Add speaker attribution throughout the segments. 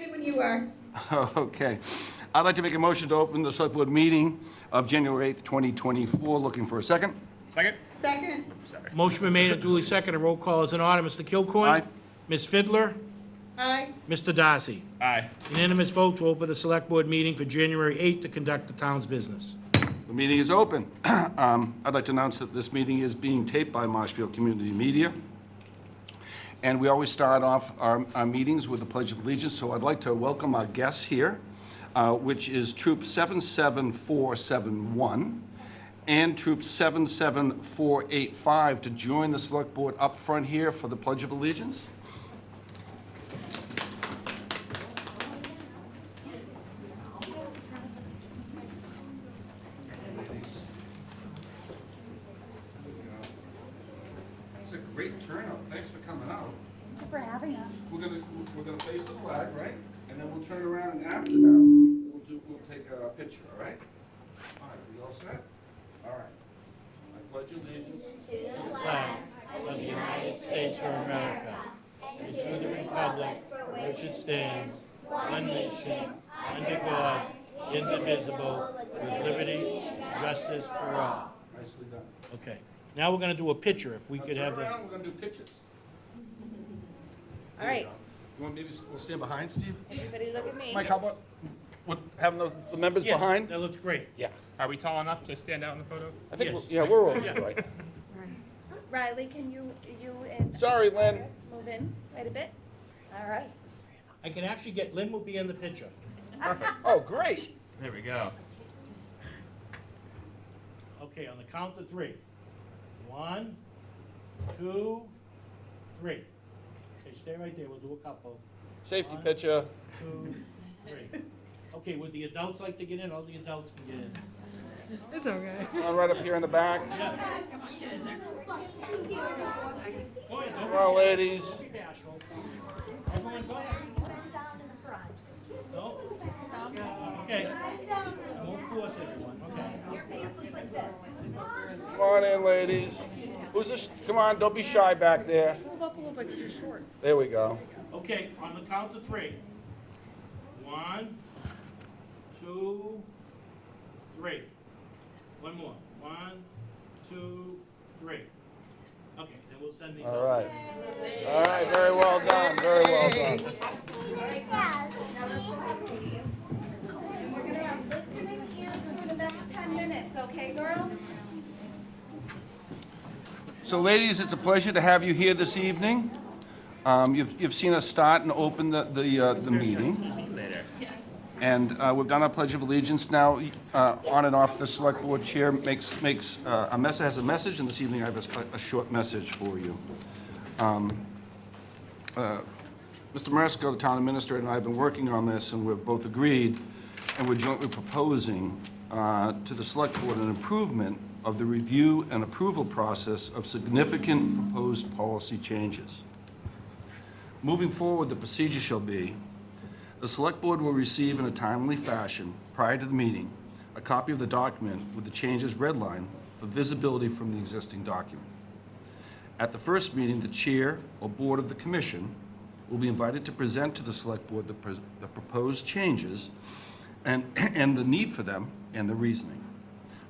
Speaker 1: Ready when you are.
Speaker 2: Okay. I'd like to make a motion to open the select board meeting of January 8th, 2024. Looking for a second.
Speaker 3: Second?
Speaker 1: Second.
Speaker 3: Motion been made and duly seconded. Roll call is in order. Mr. Kilcoyne?
Speaker 2: Aye.
Speaker 3: Ms. Fiddler?
Speaker 1: Aye.
Speaker 3: Mr. Darcy?
Speaker 4: Aye.
Speaker 3: Unanimous vote to open the select board meeting for January 8th to conduct the town's business.
Speaker 2: The meeting is open. I'd like to announce that this meeting is being taped by Marshfield Community Media. And we always start off our meetings with the Pledge of Allegiance, so I'd like to welcome our guests here, which is Troop 77471 and Troop 77485 to join the Select Board up front here for the Pledge of Allegiance. It's a great turnout. Thanks for coming out.
Speaker 5: Thank you for having us.
Speaker 2: We're gonna face the flag, right? And then we'll turn around and after that, we'll take a picture, all right? All right, we all set? All right. I pledge allegiance.
Speaker 3: Flag of the United States of America and to the republic for which it stands, one nation, under God, indivisible, with liberty and justice for all.
Speaker 2: Nicely done.
Speaker 3: Okay, now we're gonna do a picture, if we could have
Speaker 2: Turn
Speaker 3: the,
Speaker 2: around, we're gonna do pictures.
Speaker 5: All right,
Speaker 2: You want maybe we'll stand behind, Steve?
Speaker 5: everybody look at me.
Speaker 2: Mike, how about having the members behind?
Speaker 3: that looks great.
Speaker 2: Yeah.
Speaker 4: Are we tall enough to stand out in the photo?
Speaker 2: I think,
Speaker 3: Yes.
Speaker 2: yeah, we're over, right?
Speaker 5: Riley, can you and
Speaker 2: Sorry, Lynn.
Speaker 5: Chris move in quite a bit? All right.
Speaker 3: I can actually get, Lynn will be in the picture.
Speaker 4: Perfect.
Speaker 2: Oh, great.
Speaker 4: There we go.
Speaker 3: Okay, on the count of three. 1, 2, 3. Okay, stay right there, we'll do a couple.
Speaker 2: Safety picture.
Speaker 3: 2, 3. Okay, would the adults like to get in? All the adults can get in.
Speaker 5: It's okay.
Speaker 2: One right up here in the back.
Speaker 3: Go ahead,
Speaker 2: Come on, ladies.
Speaker 3: don't be bashful. Everyone, go ahead. No? Okay. I won't force everyone, okay?
Speaker 2: Come on in, ladies. Who's this? Come on, don't be shy back there.
Speaker 5: Move up a little bit, 'cause you're short.
Speaker 2: There we go.
Speaker 3: Okay, on the count of 3. 1, 2, 3. One more. 1, 2, 3. Okay, then we'll send these out.
Speaker 2: All right. All right, very well done, very well done.
Speaker 5: We're gonna have listening ears for the next 10 minutes, okay, girls?
Speaker 2: So ladies, it's a pleasure to have you here this evening. You've seen us start and open the meeting. And we've done our Pledge of Allegiance now. On and off, the Select Board Chair has a message, and this evening I have a short message for you. Mr. Maresco, the Town Administrator, and I have been working on this, and we've both agreed, and we're jointly proposing to the Select Board an improvement of the review and approval process of significant proposed policy changes. Moving forward, the procedure shall be: the Select Board will receive in a timely fashion, prior to the meeting, a copy of the document with the changes redlined for visibility from the existing document. At the first meeting, the Chair or Board of the Commission will be invited to present to the Select Board the proposed changes and the need for them and the reasoning,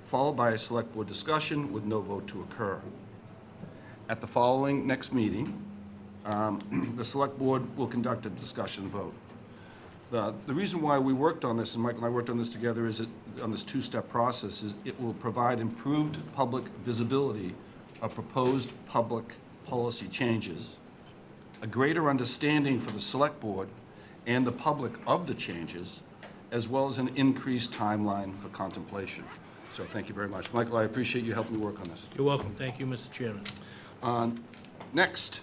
Speaker 2: followed by a Select Board discussion with no vote to occur. At the following next meeting, the Select Board will conduct a discussion vote. The reason why we worked on this, and Mike and I worked on this together, is on this two-step process, is it will provide improved public visibility of proposed public policy changes, a greater understanding for the Select Board and the public of the changes, as well as an increased timeline for contemplation. So thank you very much. Michael, I appreciate you helping me work on this.
Speaker 3: You're welcome. Thank you, Mr. Chairman.
Speaker 2: Next,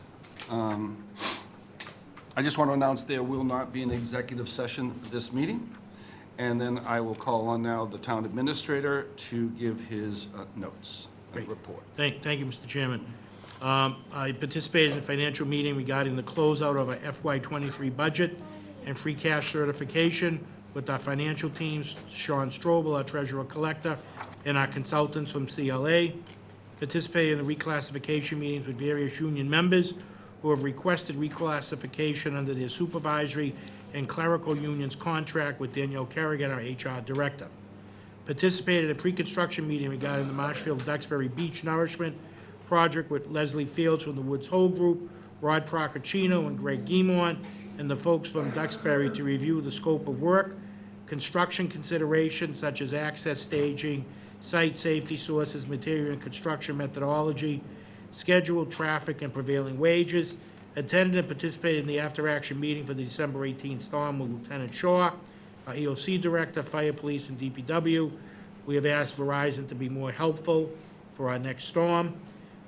Speaker 2: I just want to announce there will not be an executive session this meeting. And then I will call on now the Town Administrator to give his notes and
Speaker 3: Great.
Speaker 2: report.
Speaker 3: Thank you, Mr. Chairman. I participated in a financial meeting regarding the closeout of our FY23 budget and free cash certification with our financial teams, Sean Strobel, our treasurer-collector, and our consultants from CLA. Participated in the reclassification meetings with various union members who have requested reclassification under their supervisory and clerical unions contract with Danielle Kerrigan, our HR director. Participated in a pre-construction meeting regarding the Marshfield Duxbury Beach Nourishment Project with Leslie Fields from the Woods Hole Group, Rod Procacino and Greg Guimont, and the folks from Duxbury to review the scope of work, construction considerations such as access, staging, site safety sources, material and construction methodology, schedule, traffic, and prevailing wages. Attended and participated in the after-action meeting for the December 18th storm with Lieutenant Shaw, our EOC Director, Fire, Police, and DPW. We have asked Verizon to be more helpful for our next storm.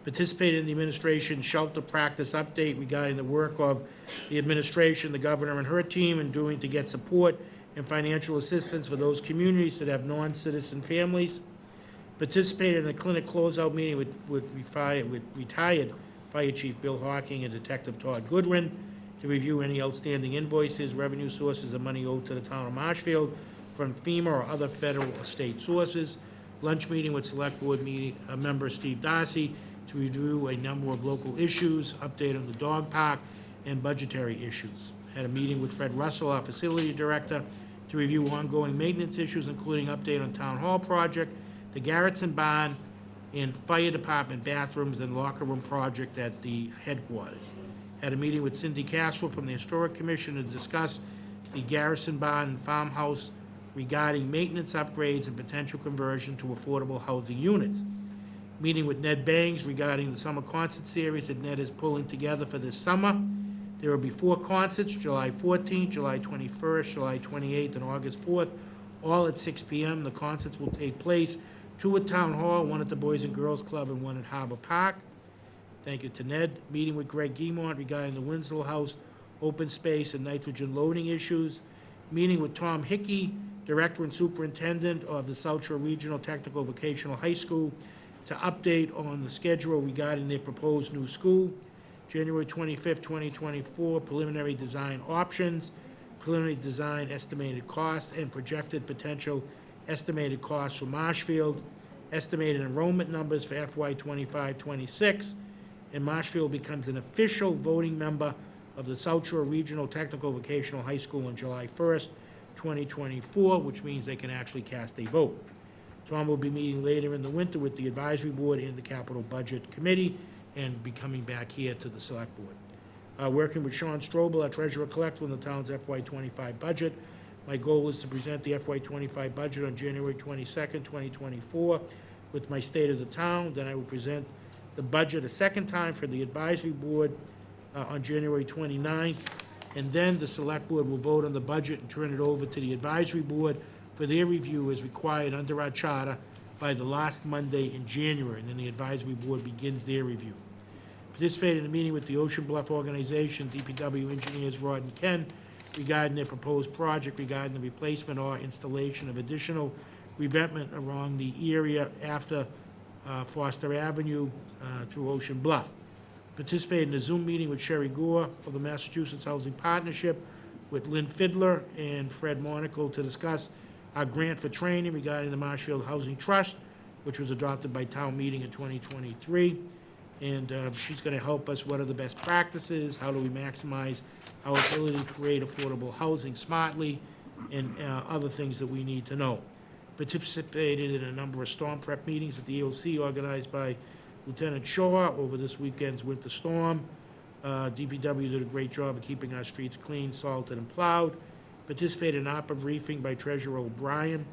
Speaker 3: Participated in the administration shelter practice update regarding the work of the administration, the governor, and her team in doing to get support and financial assistance for those communities that have non-citizen families. Participated in a clinic closeout meeting with retired Fire Chief Bill Hawking and Detective Todd Goodwin to review any outstanding invoices, revenue sources, and money owed to the town of Marshfield from FEMA or other federal or state sources. Lunch meeting with Select Board member Steve Darcy to review a number of local issues, update on the dog park, and budgetary issues. Had a meeting with Fred Russell, our Facility Director, to review ongoing maintenance issues, including update on Town Hall project, the Garrettson Barn, and Fire Department bathrooms and locker room project at the headquarters. Had a meeting with Cindy Castro from the Historic Commission to discuss the Garrison Barn and Farmhouse regarding maintenance upgrades and potential conversion to affordable housing units. Meeting with Ned Bangs regarding the summer concert series that Ned is pulling together for this summer. There will be 4 concerts, July 14th, July 21st, July 28th, and August 4th, all at 6 p.m. The concerts will take place, 2 at Town Hall, 1 at the Boys and Girls Club, and 1 at Harbor Park. Thank you to Ned. Meeting with Greg Guimont regarding the Winslow House open space and nitrogen loading issues. Meeting with Tom Hickey, Director and Superintendent of the South Shore Regional Technical Vocational High School, to update on the schedule regarding their proposed new school. January 25th, 2024, preliminary design options, preliminary design estimated cost, and projected potential estimated costs for Marshfield, estimated enrollment numbers for FY 25-26, and Marshfield becomes an official voting member of the South Shore Regional Technical Vocational High School on July 1st, 2024, which means they can actually cast a vote. Tom will be meeting later in the winter with the Advisory Board and the Capital Budget Committee, and be coming back here to the Select Board. Working with Sean Strobel, our Treasurer-Collector, on the town's FY 25 budget. My goal is to present the FY 25 budget on January 22nd, 2024, with my State of the Town. Then I will present the budget a second time for the Advisory Board on January 29th, and then the Select Board will vote on the budget and turn it over to the Advisory Board for their review as required under our charter by the last Monday in January, and then the Advisory Board begins their review. Participated in a meeting with the Ocean Bluff Organization, DPW engineers Rod and Ken, regarding their proposed project regarding the replacement or installation of additional revetment along the area after Foster Avenue through Ocean Bluff. Participated in a Zoom meeting with Sherry Gore of the Massachusetts Housing Partnership, with Lynn Fiddler and Fred Monaco to discuss our grant for training regarding the Marshfield Housing Trust, which was adopted by town meeting in 2023. And she's going to help us, what are the best practices, how do we maximize our ability to create affordable housing smartly, and other things that we need to know. Participated in a number of storm prep meetings at the EOC organized by Lieutenant Shaw over this weekend's winter storm. DPW did a great job of keeping our streets clean, salted, and plowed. Participated in ARPA briefing by Treasurer O'Brien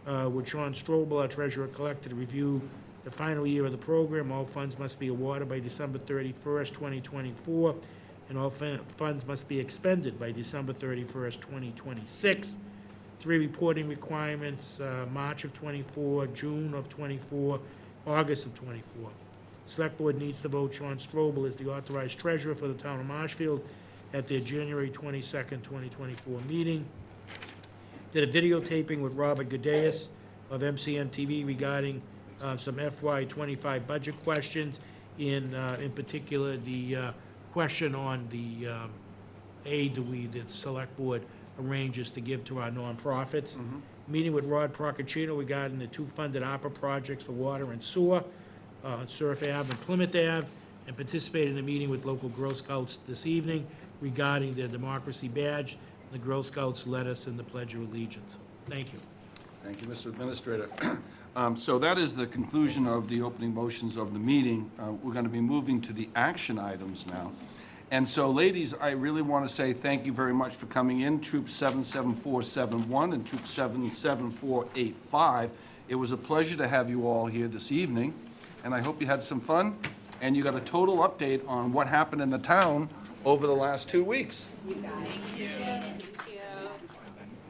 Speaker 3: with Sean Strobel, our Treasurer-Collector, to review the final year of the program. All funds must be awarded by December 31st, 2024, and all funds must be expended by December 31st, 2026. 3 reporting requirements, March of 24, June of 24, August of 24. Select Board needs to vote Sean Strobel as the authorized treasurer for the town of Marshfield at their January 22nd, 2024 meeting. Did a videotaping with Robert Gadeas of MCM TV regarding some FY 25 budget questions, in particular the question on the aid that the Select Board arranges to give to our nonprofits. Meeting with Rod Procacino regarding the 2 funded ARPA projects for water and sewer on Surf Ave and Plymouth Ave, and participated in a meeting with local Girl Scouts this evening regarding their democracy badge. The Girl Scouts led us in the Pledge of Allegiance. Thank you.
Speaker 2: Thank you, Mr. Administrator. So that is the conclusion of the opening motions of the meeting. We're going to be moving to the action items now. And so, ladies, I really want to say thank you very much for coming in, Troop 77471 and Troop 77485. It was a pleasure to have you all here this evening, and I hope you had some fun, and you got a total update on what happened in the town over the last 2 weeks.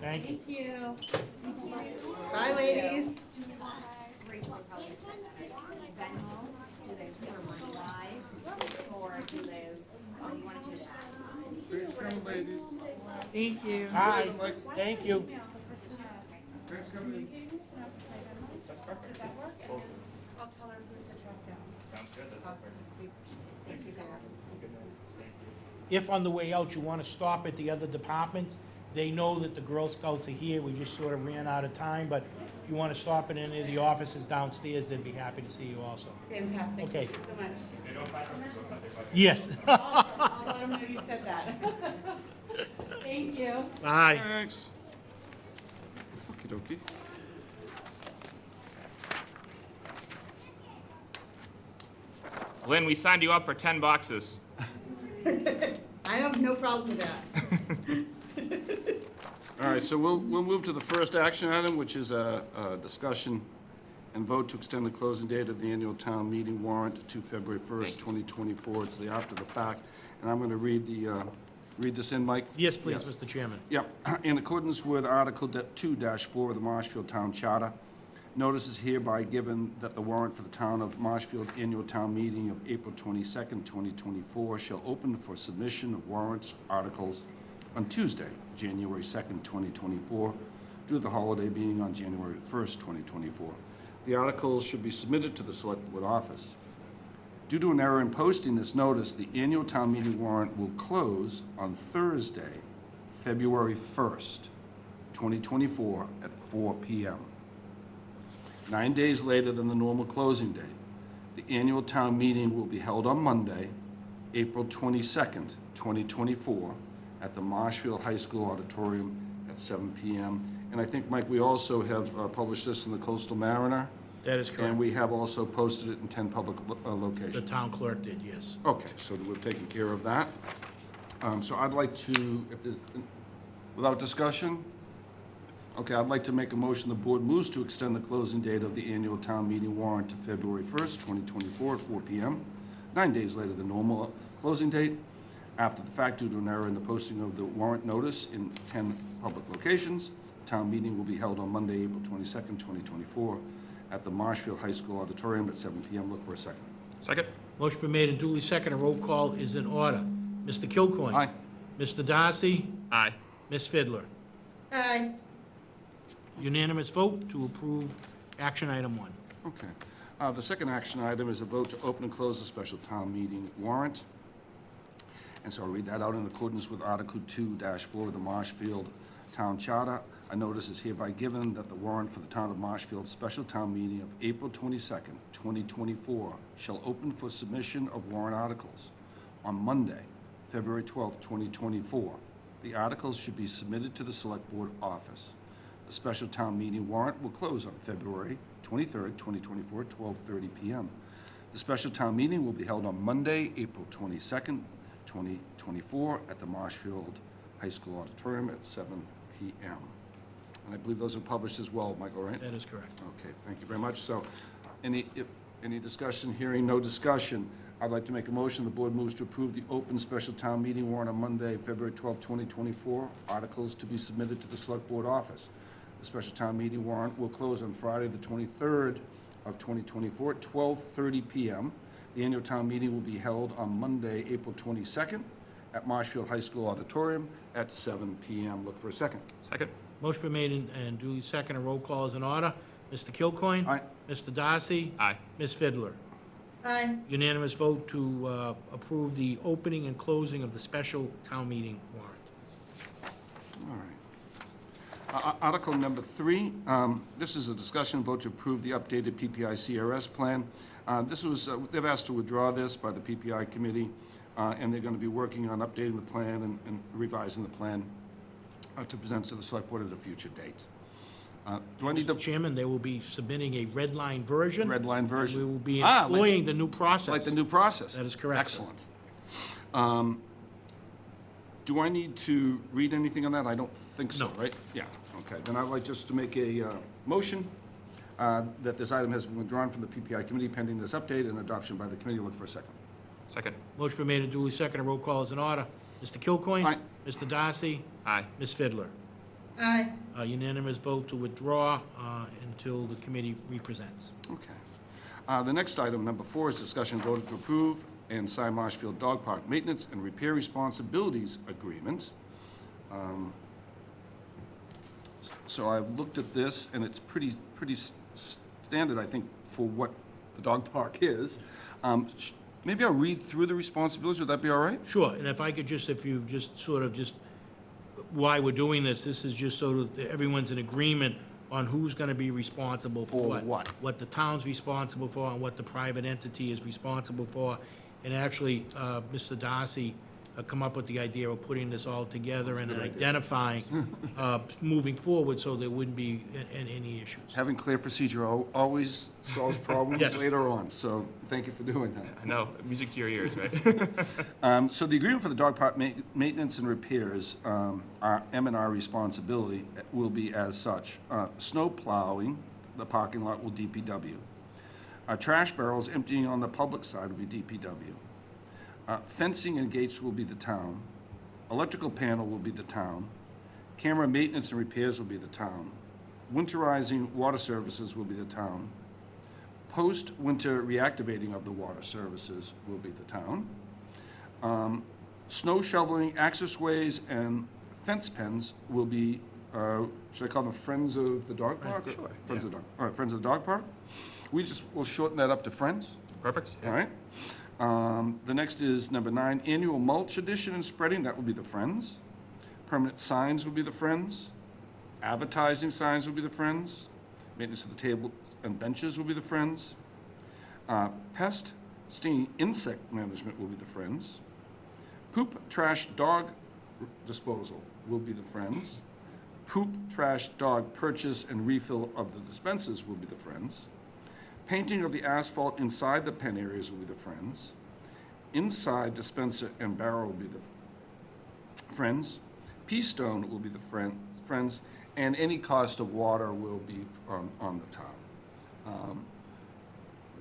Speaker 3: Thank you.
Speaker 1: Bye, ladies.
Speaker 5: Rachel, probably Venmo, do they pay money wise, or do they, oh, you wanna do that?
Speaker 1: Thank you.
Speaker 3: Hi, thank you.
Speaker 5: Does that work? I'll tell her who to track down.
Speaker 4: Sounds good, that's perfect.
Speaker 5: Thank you guys.
Speaker 3: If on the way out you want to stop at the other departments, they know that the Girl Scouts are here. We just sort of ran out of time, but if you want to stop in any of the offices downstairs, they'd be happy to see you also.
Speaker 1: Fantastic.
Speaker 3: Okay.
Speaker 1: Thank you so much.
Speaker 3: Yes.
Speaker 1: I'll let them know you said that.
Speaker 5: Thank you.
Speaker 3: Bye.
Speaker 2: Thanks. Okey dokey.
Speaker 4: Lynn, we signed you up for 10 boxes.
Speaker 1: I have no problem with that.
Speaker 2: All right, so we'll move to the first action item, which is a discussion and vote to extend the closing date of the annual town meeting warrant to February 1st, 2024. It's the after the fact, and I'm going to read this in, Mike?
Speaker 3: Yes, please, Mr. Chairman.
Speaker 2: Yep. In accordance with Article 2-4 of the Marshfield Town Charter, notice is hereby given that the warrant for the Town of Marshfield Annual Town Meeting of April 22nd, 2024 shall open for submission of warrants articles on Tuesday, January 2nd, 2024, due to the holiday being on January 1st, 2024. The articles should be submitted to the Select Board office. Due to an error in posting this notice, the annual town meeting warrant will close on Thursday, February 1st, 2024 at 4 p.m. 9 days later than the normal closing date. The annual town meeting will be held on Monday, April 22nd, 2024, at the Marshfield High School Auditorium at 7 p.m. And I think, Mike, we also have published this in the Coastal Mariner.
Speaker 3: That is correct.
Speaker 2: And we have also posted it in 10 public
Speaker 3: The
Speaker 2: locations.
Speaker 3: town clerk did, yes.
Speaker 2: Okay, so we've taken care of that. So I'd like to, if there's, without discussion, okay, I'd like to make a motion, the board moves to extend the closing date of the annual town meeting warrant to February 1st, 2024 at 4 p.m., 9 days later than normal closing date. After the fact, due to an error in the posting of the warrant notice in 10 public locations, the town meeting will be held on Monday, April 22nd, 2024, at the Marshfield High School Auditorium at 7 p.m. Look for a second.
Speaker 4: Second?
Speaker 3: Motion been made and duly seconded. Roll call is in order. Mr. Kilcoyne.
Speaker 2: Aye.
Speaker 3: Mr. Darcy.
Speaker 4: Aye.
Speaker 3: Ms. Fidler.
Speaker 1: Aye.
Speaker 3: Unanimous vote to approve action item 1.
Speaker 2: Okay. The second action item is a vote to open and close the special town meeting warrant. And so I'll read that out in accordance with Article 2-4 of the Marshfield Town Charter. A notice is hereby given that the warrant for the Town of Marshfield special town meeting of April 22nd, 2024 shall open for submission of warrant articles on Monday, February 12th, 2024. The articles should be submitted to the Select Board office. The special town meeting warrant will close on February 23rd, 2024 at 12:30 p.m. The special town meeting will be held on Monday, April 22nd, 2024 at the Marshfield High School Auditorium at 7 p.m. And I believe those are published as well, Michael, right?
Speaker 3: That is correct.
Speaker 2: Okay, thank you very much. So, any discussion? Hearing no discussion, I'd like to make a motion. The board moves to approve the open special town meeting warrant on Monday, February 12, 2024. Articles to be submitted to the Select Board office. The special town meeting warrant will close on Friday, the 23rd of 2024 at 12:30 p.m. The annual town meeting will be held on Monday, April 22nd at Marshfield High School Auditorium at 7 p.m. Look for a second.
Speaker 4: Second?
Speaker 3: Motion been made and duly seconded. Roll call is in order. Mr. Kilcoyne.
Speaker 2: Aye.
Speaker 3: Mr. Darcy.
Speaker 4: Aye.
Speaker 3: Ms. Fidler.
Speaker 1: Aye.
Speaker 3: Unanimous vote to approve the opening and closing of the special town meeting warrant.
Speaker 2: All right. Article number 3, this is a discussion vote to approve the updated PPI CRS plan. This was, they've asked to withdraw this by the PPI committee, and they're going to be working on updating the plan and revising the plan to present to the select board at a future date. Do I need the
Speaker 3: Mr. Chairman, they will be submitting a red line version.
Speaker 2: red line
Speaker 3: and
Speaker 2: version?
Speaker 3: we will be
Speaker 2: Ah,
Speaker 3: employing the new process.
Speaker 2: Like the new process?
Speaker 3: That is correct, sir.
Speaker 2: Excellent. Do I need to read anything on that? I don't think so,
Speaker 3: No.
Speaker 2: right? Yeah, okay. Then I'd like just to make a motion that this item has been withdrawn from the PPI committee pending this update and adoption by the committee. Look for a second.
Speaker 4: Second.
Speaker 3: Motion been made and duly seconded. Roll call is in order. Mr. Kilcoyne?
Speaker 2: Aye.
Speaker 3: Mr. Darcy?
Speaker 4: Aye.
Speaker 3: Ms. Fiddler?
Speaker 1: Aye.
Speaker 3: Unanimous vote to withdraw until the committee represents.
Speaker 2: Okay. The next item, number 4, is discussion voted to approve and sign Marshfield Dog Park Maintenance and Repair Responsibilities Agreement. So I've looked at this, and it's pretty standard, I think, for what the dog park is. Maybe I'll read through the responsibilities. Would that be all right?
Speaker 3: Sure, and if I could just, if you just sort of just, why we're doing this is just so that everyone's in agreement on who's gonna be responsible for
Speaker 2: For
Speaker 3: what.
Speaker 2: what?
Speaker 3: What the town's responsible for and what the private entity is responsible for. And actually, Mr. Darcy come up with the idea of putting this all together and identifying, moving forward, so there wouldn't be any issues.
Speaker 2: Having clear procedure always solves problems
Speaker 3: Yes.
Speaker 2: later on, so thank you for doing that.
Speaker 4: I know, music to your ears, right?
Speaker 2: So the agreement for the dog park maintenance and repairs, our M&R responsibility will be as such. Snow plowing, the parking lot will DPW. Trash barrels emptying on the public side will be DPW. Fencing and gates will be the town. Electrical panel will be the town. Camera maintenance and repairs will be the town. Winterizing water services will be the town. Post-winter reactivating of the water services will be the town. Snow shoveling, access ways, and fence pens will be, should I call them Friends of the Dog Park?
Speaker 4: Sure,
Speaker 2: Friends of the Dog, all right, Friends of the Dog Park. We'll shorten that up to Friends,
Speaker 4: Perfect.
Speaker 2: all right? The next is number 9, annual mulch addition and spreading, that will be the Friends. Permanent signs will be the Friends. Advertising signs will be the Friends. Maintenance of the table and benches will be the Friends. Pest, stinging insect management will be the Friends. Poop, trash, dog disposal will be the Friends. Poop, trash, dog purchase and refill of the dispensers will be the Friends. Painting of the asphalt inside the pen areas will be the Friends. Inside dispenser and barrel will be the Friends. Pea stone will be the Friends, and any cost of water will be on the town.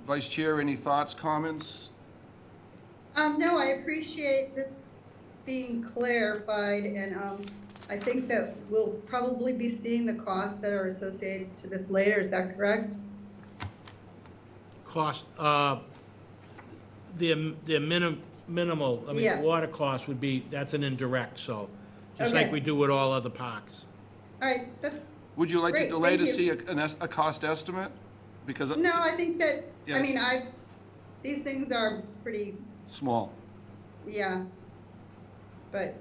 Speaker 2: Vice Chair, any thoughts, comments?
Speaker 1: No, I appreciate this being clarified, and, I think that we'll probably be seeing the costs that are associated to this later, is that correct?
Speaker 3: Cost, the minimal, I mean,
Speaker 1: Yeah.
Speaker 3: the water cost would be, that's an indirect, so, just like
Speaker 1: Okay.
Speaker 3: we do with all other parks.
Speaker 1: All right, that's,
Speaker 2: Would you like to
Speaker 1: Great,
Speaker 2: delay to
Speaker 1: thank
Speaker 2: see
Speaker 1: you.
Speaker 2: a cost estimate? Because
Speaker 1: no, I think that, I
Speaker 2: Yes.
Speaker 1: mean, these things are pretty,
Speaker 2: small.
Speaker 1: yeah. But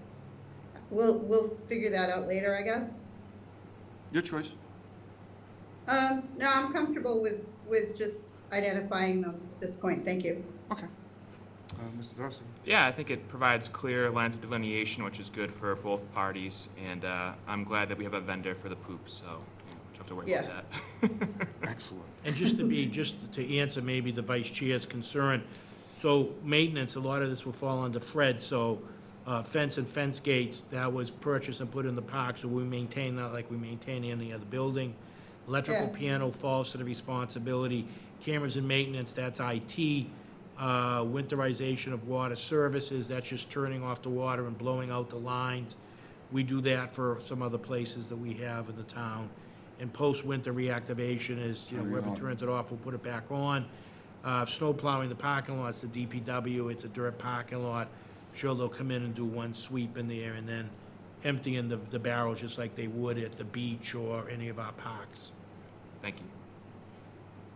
Speaker 1: we'll figure that out later, I guess.
Speaker 2: Your choice.
Speaker 1: No, I'm comfortable with just identifying them at this point, thank you.
Speaker 2: Okay. Mr. Darcy?
Speaker 4: Yeah, I think it provides clear lines of delineation, which is good for both parties, and I'm glad that we have a vendor for the poop, so we don't have to worry about that.
Speaker 2: Excellent.
Speaker 3: And just to answer maybe the vice chair's concern, so maintenance, a lot of this will fall under Fred, so fence and fence gates, that was purchased and put in the park, so we maintain that like we maintain any other building. Electrical
Speaker 1: Yeah.
Speaker 3: piano falls to the responsibility. Cameras and maintenance, that's IT. Winterization of water services, that's just turning off the water and blowing out the lines. We do that for some other places that we have in the town. And post-winter reactivation is,
Speaker 2: Turn it
Speaker 3: whoever
Speaker 2: on.
Speaker 3: turns it off, we'll put it back on. Snow plowing the parking lot's the DPW, it's a dirt parking lot. Sure, they'll come in and do one sweep in there and then emptying the barrels just like they would at the beach or any of our parks.
Speaker 4: Thank you.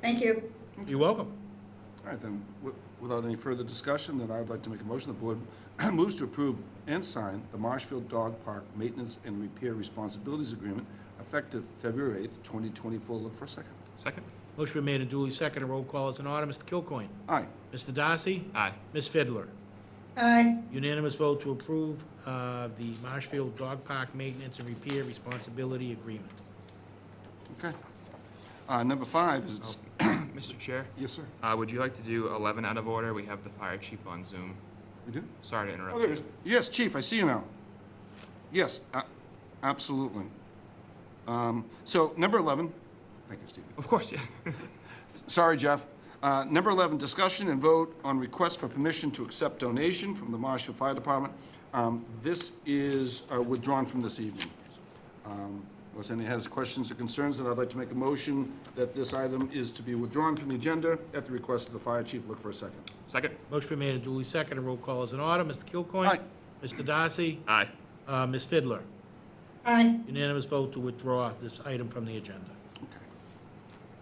Speaker 1: Thank you.
Speaker 3: You're welcome.
Speaker 2: All right, then, without any further discussion, then I would like to make a motion. The board moves to approve and sign the Marshfield Dog Park Maintenance and Repair Responsibilities Agreement effective February 8th, 2024. Look for a second.
Speaker 4: Second?
Speaker 3: Motion been made and duly seconded. Roll call is in order. Mr. Kilcoyne.
Speaker 2: Aye.
Speaker 3: Mr. Darcy.
Speaker 4: Aye.
Speaker 3: Ms. Fiddler.
Speaker 1: Aye.
Speaker 3: Unanimous vote to approve the Marshfield Dog Park Maintenance and Repair Responsibility Agreement.
Speaker 2: Okay. Number 5 is,
Speaker 4: Mr. Chair,
Speaker 2: yes, sir,
Speaker 4: would you like to do 11 out of order? We have the fire chief on Zoom.
Speaker 2: we do?
Speaker 4: Sorry to interrupt
Speaker 2: Oh, there
Speaker 4: you.
Speaker 2: it is. Yes, Chief, I see you now. Yes, absolutely. So, number 11, thank you, Steve.
Speaker 4: Of course, yeah.
Speaker 2: Sorry, Jeff. Number 11, discussion and vote on request for permission to accept donation from the Marshfield Fire Department. This is withdrawn from this evening. Unless anyone has questions or concerns, then I'd like to make a motion that this item is to be withdrawn from the agenda at the request of the fire chief. Look for a second.
Speaker 4: Second?
Speaker 3: Motion been made and duly seconded. Roll call is in order. Mr. Kilcoyne?
Speaker 2: Aye.
Speaker 3: Mr. Darcy?
Speaker 4: Aye.
Speaker 3: Ms. Fidler?
Speaker 1: Aye.
Speaker 3: Unanimous vote to withdraw this item from the agenda.
Speaker 2: Okay.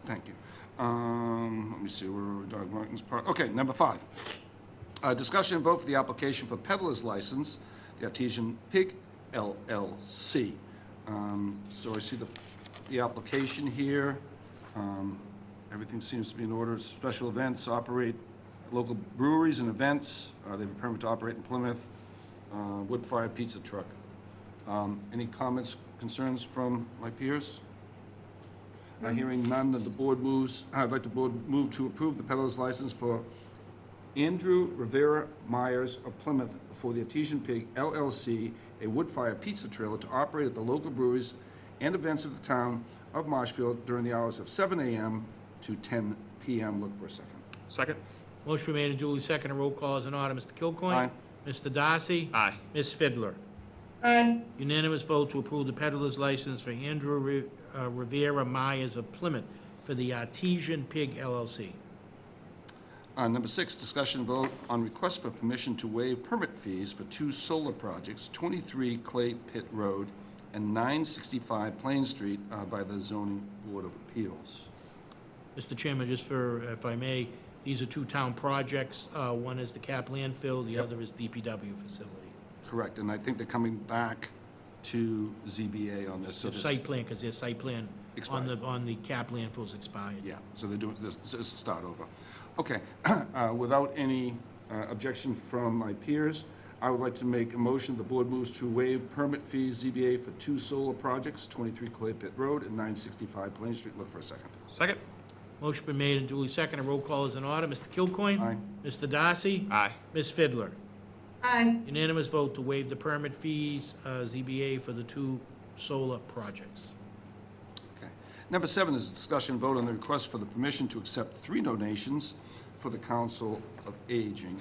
Speaker 2: Thank you. Let me see, where are we, Dog Martin's part? Okay, number 5. Discussion and vote for the application for peddler's license, the Artesian Pig LLC. So I see the application here. Everything seems to be in order. Special events, operate local breweries and events. They have a permit to operate in Plymouth. Wood-fired pizza truck. Any comments, concerns from my peers? Hearing none, then the board moves, I'd like the board move to approve the peddler's license for Andrew Rivera Myers of Plymouth for the Artesian Pig LLC, a wood-fired pizza trailer to operate at the local breweries and events of the town of Marshfield during the hours of 7 a.m. to 10 p.m. Look for a second.
Speaker 4: Second?
Speaker 3: Motion been made and duly seconded. Roll call is in order. Mr. Kilcoyne?
Speaker 2: Aye.
Speaker 3: Mr. Darcy?
Speaker 4: Aye.
Speaker 3: Ms. Fidler?
Speaker 1: Aye.
Speaker 3: Unanimous vote to approve the peddler's license for Andrew Rivera Myers of Plymouth for the Artesian Pig LLC.
Speaker 2: Number 6, discussion and vote on request for permission to waive permit fees for 2 solar projects, 23 Clay Pit Road and 965 Plain Street by the Zoning Board of Appeals.
Speaker 3: Mr. Chairman, just for, if I may, these are 2 town projects. One is the cap landfill, the other is DPW facility.
Speaker 2: Correct, and I think they're coming back to ZBA on this. So
Speaker 3: The
Speaker 2: this-
Speaker 3: site plan, because their site plan
Speaker 2: Expired.
Speaker 3: on the cap landfill's expired.
Speaker 2: Yeah, so they're doing this is a start over. Okay, without any objection from my peers, I would like to make a motion, the board moves to waive permit fees, ZBA, for 2 solar projects, 23 Clay Pit Road and 965 Plain Street. Look for a second.
Speaker 4: Second?
Speaker 3: Motion been made and duly seconded. Roll call is in order. Mr. Kilcoyne?
Speaker 2: Aye.
Speaker 3: Mr. Darcy?
Speaker 4: Aye.
Speaker 3: Ms. Fidler?
Speaker 1: Aye.
Speaker 3: Unanimous vote to waive the permit fees, ZBA, for the 2 solar projects.
Speaker 2: Okay. Number 7 is a discussion vote on the request for the permission to accept 3 donations for the Council of Aging.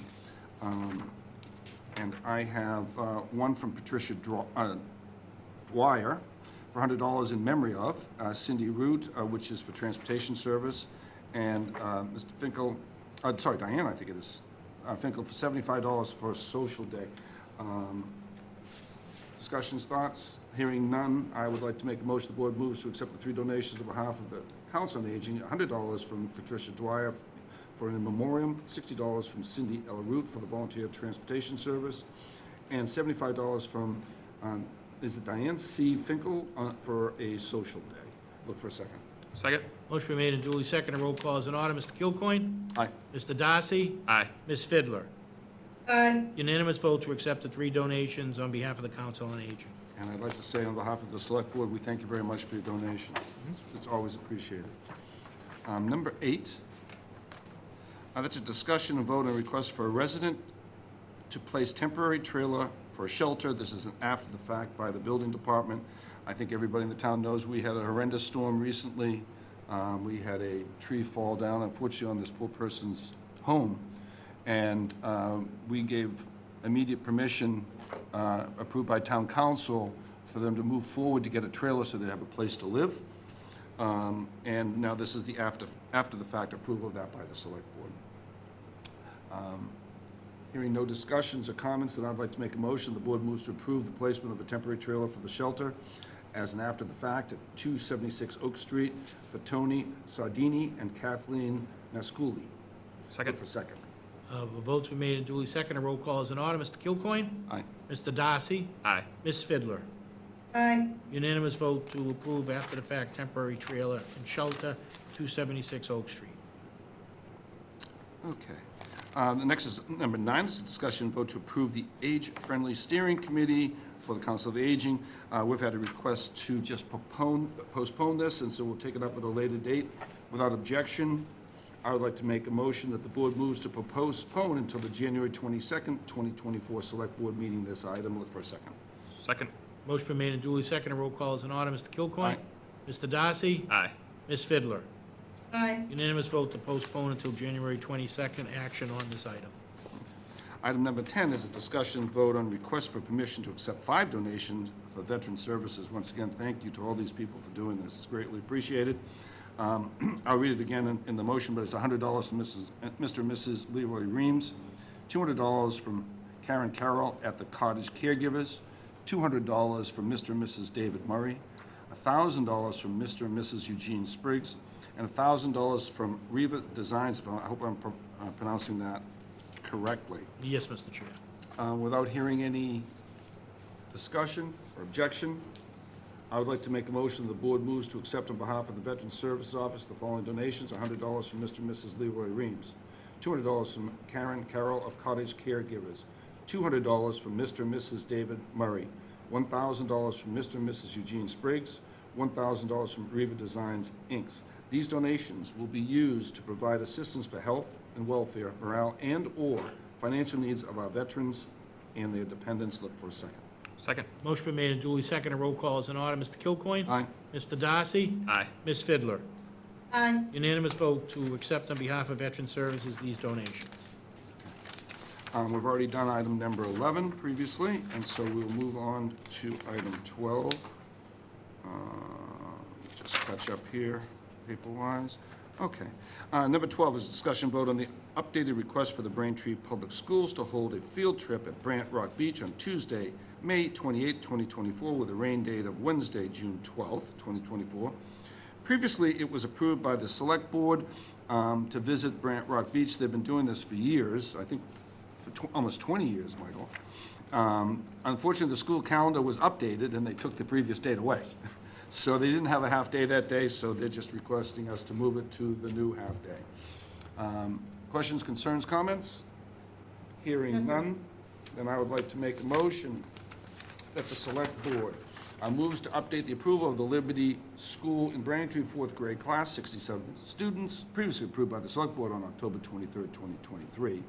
Speaker 2: And I have one from Patricia Dwyer for $100 in memory of, Cindy Root, which is for transportation service, and Mr. Finkel, Diane, I think it is, Finkel for $75 for a social day. Discussions, thoughts? Hearing none, I would like to make a motion, the board moves to accept the 3 donations on behalf of the Council on Aging, $100 from Patricia Dwyer for an in memoriam, $60 from Cindy L. Root for the volunteer transportation service, and $75 from, is it Diane C. Finkel, for a social day. Look for a second.
Speaker 4: Second?
Speaker 3: Motion been made and duly seconded. Roll call is in order. Mr. Kilcoyne?
Speaker 2: Aye.
Speaker 3: Mr. Darcy?
Speaker 4: Aye.
Speaker 3: Ms. Fidler?
Speaker 1: Aye.
Speaker 3: Unanimous vote to accept the 3 donations on behalf of the Council on Aging.
Speaker 2: And I'd like to say on behalf of the Select Board, we thank you very much for your donations. It's always appreciated. Number 8, that's a discussion and vote on request for a resident to place temporary trailer for a shelter. This is an after the fact by the building department. I think everybody in the town knows we had a horrendous storm recently. We had a tree fall down, unfortunately, on this poor person's home. And we gave immediate permission, approved by town council, for them to move forward to get a trailer so they have a place to live. And now this is the after the fact approval of that by the select board. Hearing no discussions or comments, then I'd like to make a motion. The board moves to approve the placement of a temporary trailer for the shelter as an after the fact at 276 Oak Street for Tony Sardini and Kathleen Nasculi.
Speaker 4: Second?
Speaker 2: For second.
Speaker 3: Votes been made and duly seconded. Roll call is in order. Mr. Kilcoyne?
Speaker 2: Aye.
Speaker 3: Mr. Darcy?
Speaker 4: Aye.
Speaker 3: Ms. Fidler?
Speaker 1: Aye.
Speaker 3: Unanimous vote to approve after the fact temporary trailer and shelter, 276 Oak Street.
Speaker 2: Okay. The next is number 9, is a discussion and vote to approve the age-friendly steering committee for the Council of Aging. We've had a request to just postpone this, and so we'll take it up at a later date. Without objection, I would like to make a motion that the board moves to postpone until the January 22nd, 2024 Select Board meeting this item. Look for a second.
Speaker 4: Second.
Speaker 3: Motion been made and duly seconded. Roll call is in order. Mr. Kilcoyne?
Speaker 2: Aye.
Speaker 3: Mr. Darcy?
Speaker 4: Aye.
Speaker 3: Ms. Fiddler?
Speaker 1: Aye.
Speaker 3: Unanimous vote to postpone until January 22nd. Action on this item.
Speaker 2: Item number 10 is a discussion vote on request for permission to accept 5 donations for veteran services. Once again, thank you to all these people for doing this. It's greatly appreciated. I'll read it again in the motion, but it's $100 from Mr. and Mrs. Leroy Reams, $200 from Karen Carroll at the Cottage Caregivers, $200 from Mr. and Mrs. David Murray, $1,000 from Mr. and Mrs. Eugene Spriggs, and $1,000 from Riva Designs. I hope I'm pronouncing that correctly.
Speaker 3: Yes, Mr. Chair.
Speaker 2: Without hearing any discussion or objection, I would like to make a motion the board moves to accept on behalf of the Veterans Services Office the following donations: $100 from Mr. and Mrs. Leroy Reams, $200 from Karen Carroll of Cottage Caregivers, $200 from Mr. and Mrs. David Murray, $1,000 from Mr. and Mrs. Eugene Spriggs, $1,000 from Riva Designs, Inc. These donations will be used to provide assistance for health and welfare, morale, and/or financial needs of our veterans and their dependents. Look for a second.
Speaker 4: Second.
Speaker 3: Motion been made and duly seconded. Roll call is in order. Mr. Kilcoyne?
Speaker 2: Aye.
Speaker 3: Mr. Darcy?
Speaker 4: Aye.
Speaker 3: Ms. Fiddler?
Speaker 1: Aye.
Speaker 3: Unanimous vote to accept on behalf of Veteran Services these donations.
Speaker 2: We've already done item number 11 previously, and so we'll move on to item 12. Just catch up here, paper-wise. Okay. Number 12 is discussion vote on the updated request for the Braintree Public Schools to hold a field trip at Brant Rock Beach on Tuesday, May 28, 2024, with a rain date of Wednesday, June 12, 2024. Previously, it was approved by the Select Board to visit Brant Rock Beach. They've been doing this for years, I think for almost 20 years, Michael. Unfortunately, the school calendar was updated, and they took the previous date away. So they didn't have a half-day that day, so they're just requesting us to move it to the new half-day. Questions, concerns, comments? Hearing none, then I would like to make a motion that the Select Board moves to update the approval of the Liberty School in Braintree 4th grade class, 67 students, previously approved by the Select Board on October 23rd, 2023,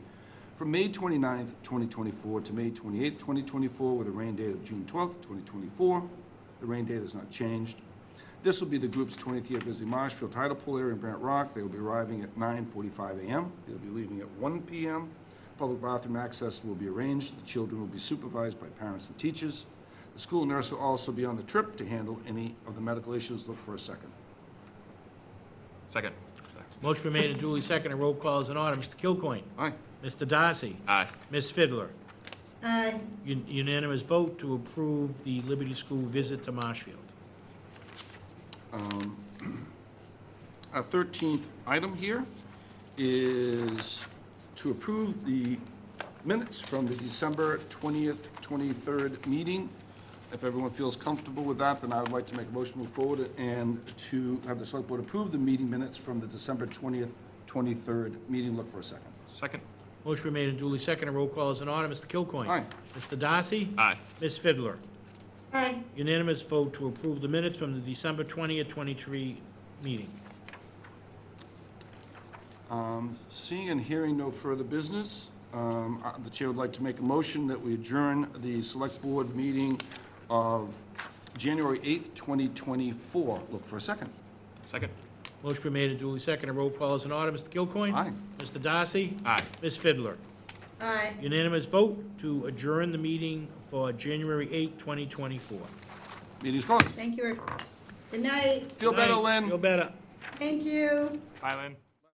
Speaker 2: from May 29th, 2024 to May 28th, 2024, with a rain date of June 12th, 2024. The rain date has not changed. This will be the group's 20th year visiting Marshfield tidal pool area in Brant Rock. They will be arriving at 9:45 a.m. They'll be leaving at 1 p.m. Public bathroom access will be arranged. The children will be supervised by parents and teachers. The school nurse will also be on the trip to handle any of the medical issues. Look for a second.
Speaker 4: Second.
Speaker 3: Motion been made and duly seconded. Roll call is in order. Mr. Kilcoyne?
Speaker 2: Aye.
Speaker 3: Mr. Darcy?
Speaker 4: Aye.
Speaker 3: Ms. Fiddler?
Speaker 1: Aye.
Speaker 3: Unanimous vote to approve the Liberty School visit to Marshfield.
Speaker 2: Our 13th item here is to approve the minutes from the December 20th, 23rd meeting. If everyone feels comfortable with that, then I would like to make a motion to move forward and to have the Select Board approve the meeting minutes from the December 20th, 23rd meeting. Look for a second.
Speaker 4: Second.
Speaker 3: Motion been made and duly seconded. Roll call is in order. Mr. Kilcoyne?
Speaker 2: Aye.
Speaker 3: Mr. Darcy?
Speaker 4: Aye.
Speaker 3: Ms. Fiddler?
Speaker 1: Aye.
Speaker 3: Unanimous vote to approve the minutes from the December 20th, 23 meeting.
Speaker 2: Seeing and hearing no further business, the chair would like to make a motion that we adjourn the Select Board meeting of January 8th, 2024. Look for a second.
Speaker 4: Second.
Speaker 3: Motion been made and duly seconded. Roll call is in order. Mr. Kilcoyne?
Speaker 2: Aye.
Speaker 3: Mr. Darcy?
Speaker 4: Aye.
Speaker 3: Ms. Fiddler?
Speaker 1: Aye.
Speaker 3: Unanimous vote to adjourn the meeting for January 8, 2024.
Speaker 2: Meeting's closed.
Speaker 1: Thank you. Good night.
Speaker 2: Feel better,
Speaker 3: Night.
Speaker 2: Lynn.
Speaker 3: Feel better.
Speaker 1: Thank you.
Speaker 4: Bye, Lynn.